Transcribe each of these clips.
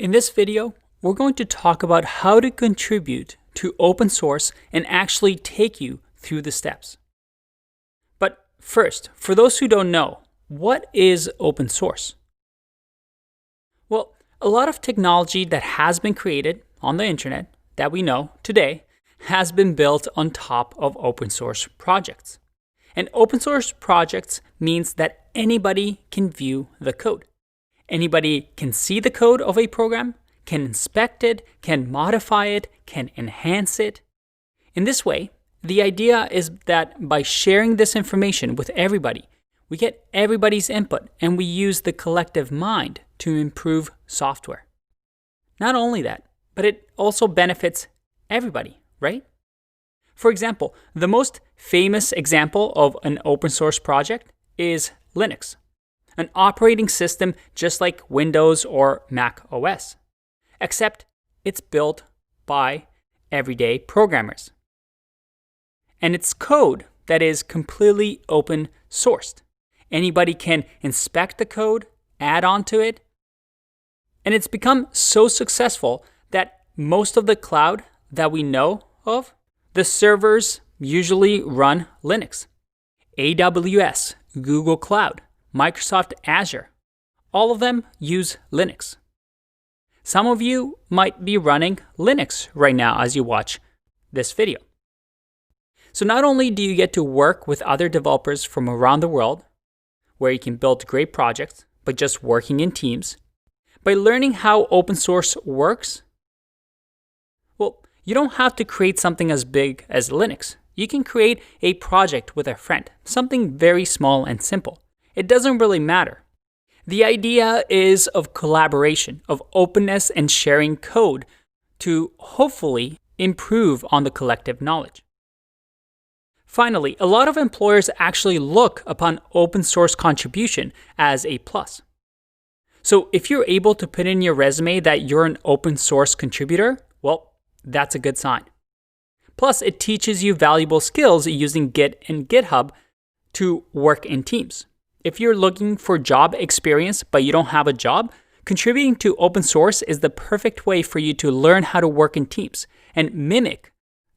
In this video, we're going to talk about how to contribute to open source and actually take you through the steps. But first, for those who don't know, what is open source? Well, a lot of technology that has been created on the internet that we know today has been built on top of open source projects. And open source projects means that anybody can view the code. Anybody can see the code of a program, can inspect it, can modify it, can enhance it. In this way, the idea is that by sharing this information with everybody, we get everybody's input and we use the collective mind to improve software. Not only that, but it also benefits everybody, right? For example, the most famous example of an open source project is Linux, an operating system just like Windows or Mac OS, except it's built by everyday programmers. And it's code that is completely open sourced. Anybody can inspect the code, add on to it, and it's become so successful that most of the cloud that we know of, the servers usually run Linux. AWS, Google Cloud, Microsoft Azure, all of them use Linux. Some of you might be running Linux right now as you watch this video. So not only do you get to work with other developers from around the world, where you can build great projects by just working in teams, by learning how open source works, well, you don't have to create something as big as Linux. You can create a project with a friend, something very small and simple. It doesn't really matter. The idea is of collaboration, of openness and sharing code to hopefully improve on the collective knowledge. Finally, a lot of employers actually look upon open source contribution as a plus. So if you're able to put in your resume that you're an open source contributor, well, that's a good sign. Plus, it teaches you valuable skills using Git and GitHub to work in teams. If you're looking for job experience but you don't have a job, contributing to open source is the perfect way for you to learn how to work in teams and mimic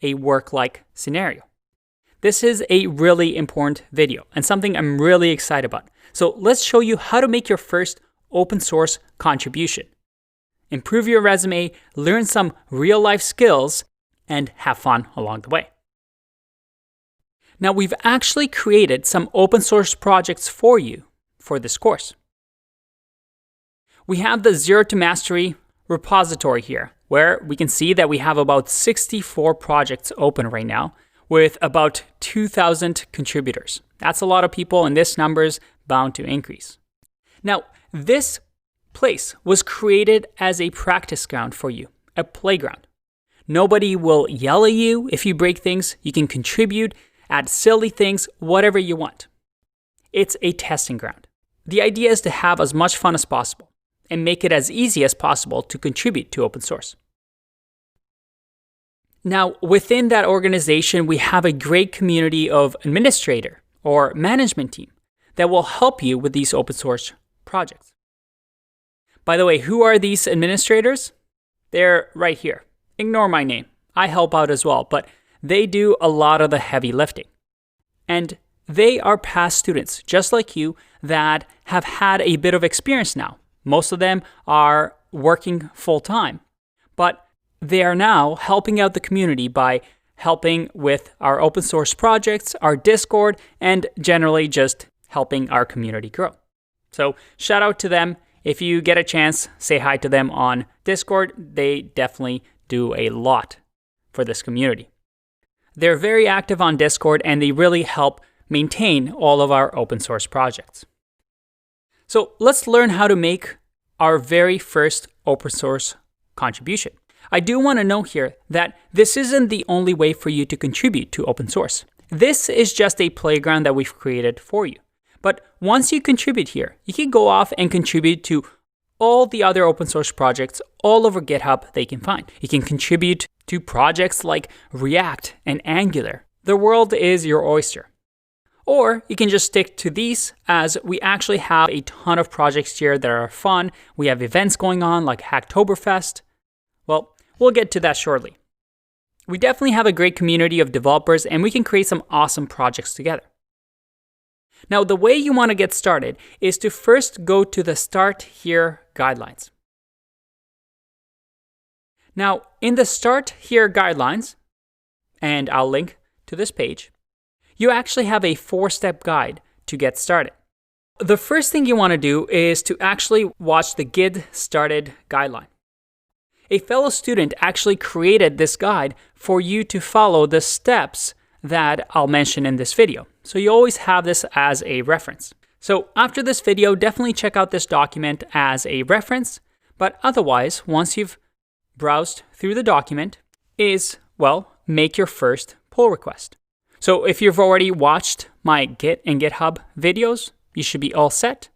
a work-like scenario. This is a really important video and something I'm really excited about. So let's show you how to make your first open source contribution. Improve your resume, learn some real-life skills, and have fun along the way. Now, we've actually created some open source projects for you for this course. We have the Zero to Mastery repository here, where we can see that we have about 64 projects open right now with about 2,000 contributors. That's a lot of people, and this number is bound to increase. Now, this place was created as a practice ground for you, a playground. Nobody will yell at you if you break things. You can contribute, add silly things, whatever you want. It's a testing ground. The idea is to have as much fun as possible and make it as easy as possible to contribute to open source. Now, within that organization, we have a great community of administrator or management team that will help you with these open source projects. By the way, who are these administrators? They're right here. Ignore my name. I help out as well, but they do a lot of the heavy lifting. And they are past students, just like you, that have had a bit of experience now. Most of them are working full-time, but they are now helping out the community by helping with our open source projects, our Discord, and generally just helping our community grow. So shout out to them. If you get a chance, say hi to them on Discord. They definitely do a lot for this community. They're very active on Discord and they really help maintain all of our open source projects. So let's learn how to make our very first open source contribution. I do want to note here that this isn't the only way for you to contribute to open source. This is just a playground that we've created for you. But once you contribute here, you can go off and contribute to all the other open source projects all over GitHub they can find. You can contribute to projects like React and Angular. The world is your oyster. Or you can just stick to these, as we actually have a ton of projects here that are fun. We have events going on like Hacktoberfest. Well, we'll get to that shortly. We definitely have a great community of developers, and we can create some awesome projects together. Now, the way you want to get started is to first go to the Start Here guidelines. Now, in the Start Here guidelines, and I'll link to this page, you actually have a 4-step guide to get started. The first thing you want to do is to actually watch the Get Started guideline. A fellow student actually created this guide for you to follow the steps that I'll mention in this video. So you always have this as a reference. So after this video, definitely check out this document as a reference. But otherwise, once you've browsed through the document, make your first pull request. So if you've already watched my Git and GitHub videos, you should be all set.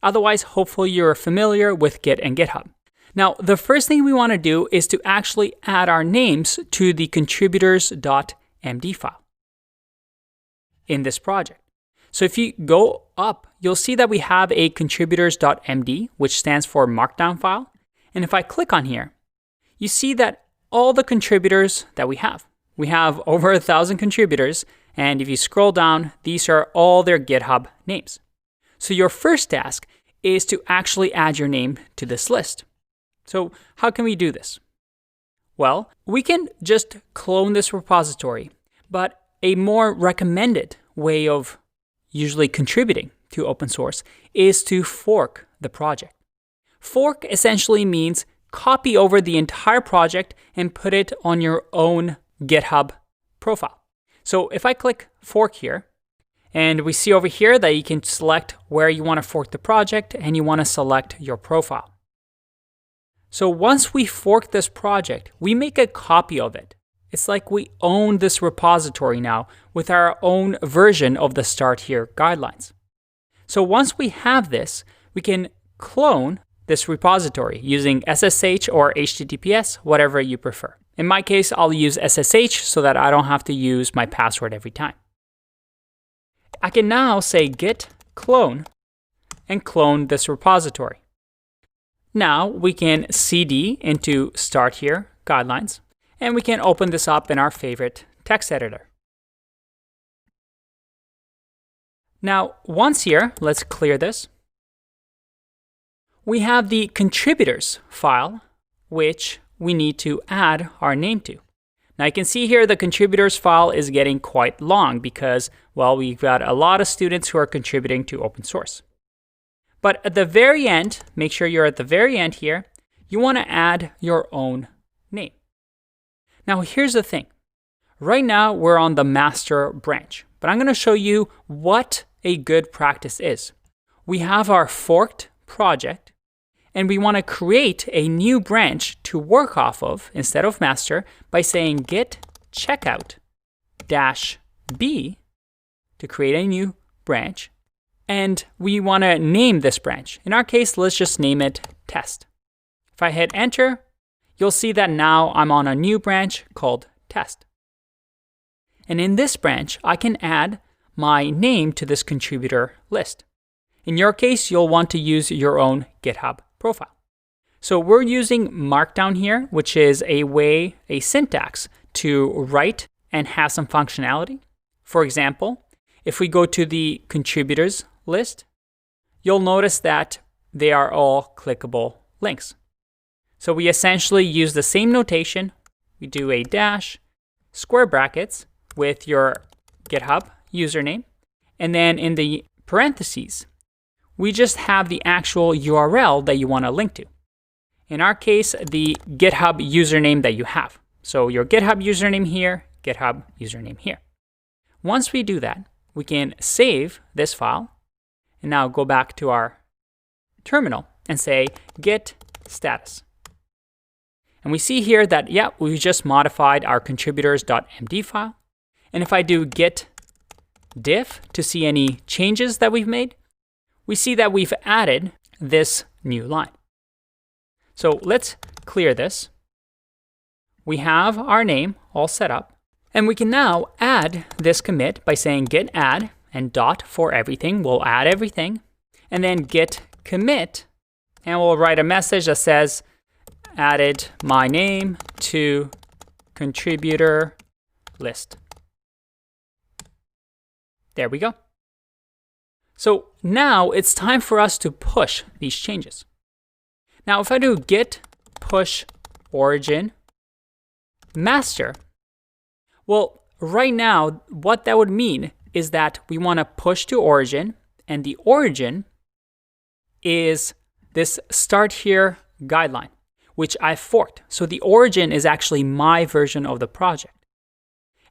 Otherwise, hopefully you're familiar with Git and GitHub. Now, the first thing we want to do is to actually add our names to the contributors.md file in this project. So if you go up, you'll see that we have a contributors.md, which stands for Markdown file. And if I click on here, you see that all the contributors that we have over 1,000 contributors. And if you scroll down, these are all their GitHub names. So your first task is to actually add your name to this list. So how can we do this? Well, we can just clone this repository, but a more recommended way of usually contributing to open source is to fork the project. Fork essentially means copy over the entire project and put it on your own GitHub profile. So if I click fork here, and we see over here that you can select where you want to fork the project and you want to select your profile. So once we fork this project, we make a copy of it. It's like we own this repository now with our own version of the Start Here guidelines. So once we have this, we can clone this repository using SSH or HTTPS, whatever you prefer. In my case, I'll use SSH so that I don't have to use my password every time. I can now say git clone and clone this repository. Now we can cd into Start Here guidelines, and we can open this up in our favorite text editor. Now, once here, let's clear this. We have the contributors file, which we need to add our name to. Now you can see here the contributors file is getting quite long because, well, we've got a lot of students who are contributing to open source. But at the very end, make sure you're at the very end here, you want to add your own name. Now here's the thing. Right now we're on the master branch, but I'm going to show you what a good practice is. We have our forked project, and we want to create a new branch to work off of instead of master by saying git checkout -b to create a new branch. And we want to name this branch. In our case, let's just name it test. If I hit enter, you'll see that now I'm on a new branch called test. And in this branch, I can add my name to this contributor list. In your case, you'll want to use your own GitHub profile. So we're using Markdown here, which is a syntax to write and have some functionality. For example, if we go to the contributors list, you'll notice that they are all clickable links. So we essentially use the same notation. We do a dash, square brackets with your GitHub username, and then in the parentheses, we just have the actual URL that you want to link to. In our case, the GitHub username that you have. So your GitHub username here, GitHub username here. Once we do that, we can save this file and now go back to our terminal and say git status. And we see here that, yeah, we just modified our contributors.md file. And if I do git diff to see any changes that we've made, we see that we've added this new line. So let's clear this. We have our name all set up, and we can now add this commit by saying git add and dot for everything. We'll add everything. And then git commit. And we'll write a message that says, added my name to contributor list. There we go. So now it's time for us to push these changes. Now, if I do git push origin master, well, right now, what that would mean is that we want to push to origin, and the origin is this start here guideline, which I forked. So the origin is actually my version of the project.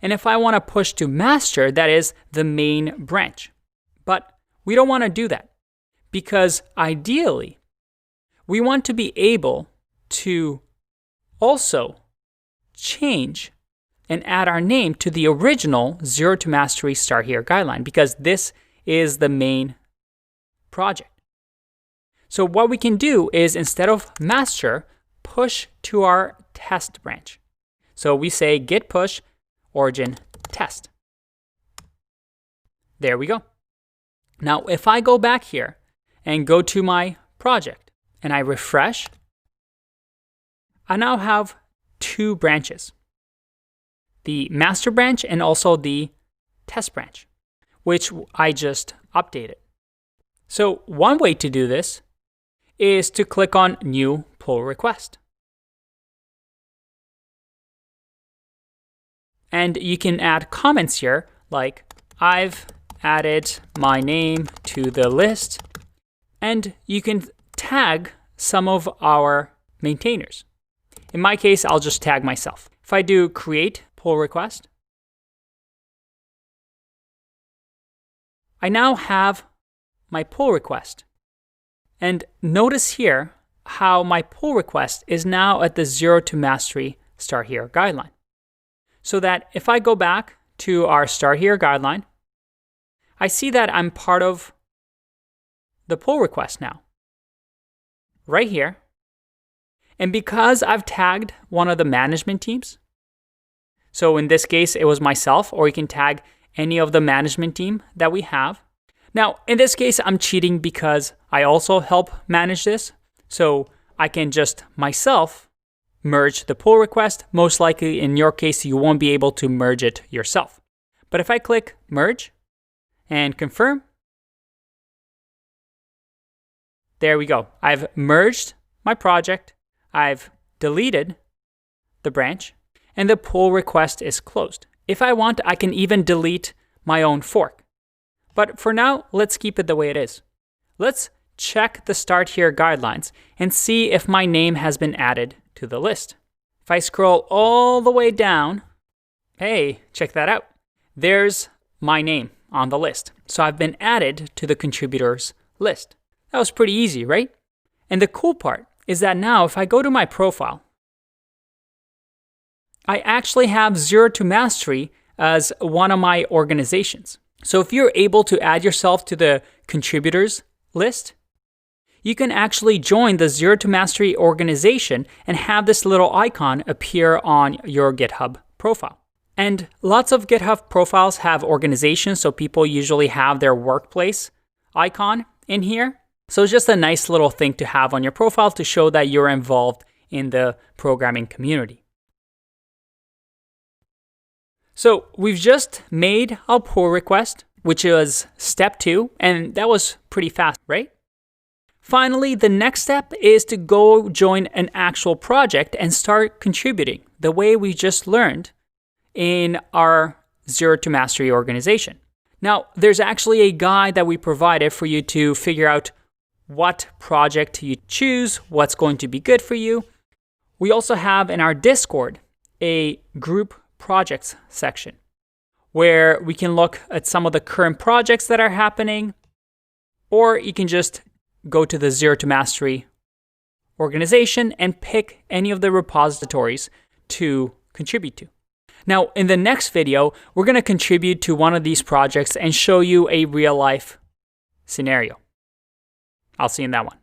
And if I want to push to master, that is the main branch. But we don't want to do that because ideally, we want to be able to also change and add our name to the original Zero to Mastery Start Here guideline because this is the main project. So what we can do is instead of master, push to our test branch. So we say git push origin test. There we go. Now, if I go back here and go to my project and I refresh, I now have two branches, the master branch and also the test branch, which I just updated. So one way to do this is to click on new pull request. And you can add comments here like I've added my name to the list, and you can tag some of our maintainers. In my case, I'll just tag myself. If I do create pull request, I now have my pull request. And notice here how my pull request is now at the Zero to Mastery Start Here guideline. So that if I go back to our Start Here guideline, I see that I'm part of the pull request now, right here. And because I've tagged one of the management teams, so in this case, it was myself, or you can tag any of the management team that we have. Now, in this case, I'm cheating because I also help manage this. So I can just myself merge the pull request. Most likely in your case, you won't be able to merge it yourself. But if I click merge and confirm, there we go. I've merged my project. I've deleted the branch and the pull request is closed. If I want, I can even delete my own fork. But for now, let's keep it the way it is. Let's check the Start Here guidelines and see if my name has been added to the list. If I scroll all the way down, hey, check that out. There's my name on the list. So I've been added to the contributors list. That was pretty easy, right? And the cool part is that now if I go to my profile, I actually have Zero to Mastery as one of my organizations. So if you're able to add yourself to the contributors list, you can actually join the Zero to Mastery organization and have this little icon appear on your GitHub profile. And lots of GitHub profiles have organizations, so people usually have their workplace icon in here. So it's just a nice little thing to have on your profile to show that you're involved in the programming community. So we've just made a pull request, which is step 2, and that was pretty fast, right? Finally, the next step is to go join an actual project and start contributing the way we just learned in our Zero to Mastery organization. Now, there's actually a guide that we provided for you to figure out what project you choose, what's going to be good for you. We also have in our Discord a group projects section where we can look at some of the current projects that are happening, or you can just go to the Zero to Mastery organization and pick any of the repositories to contribute to. Now, in the next video, we're going to contribute to one of these projects and show you a real life scenario. I'll see you in that one.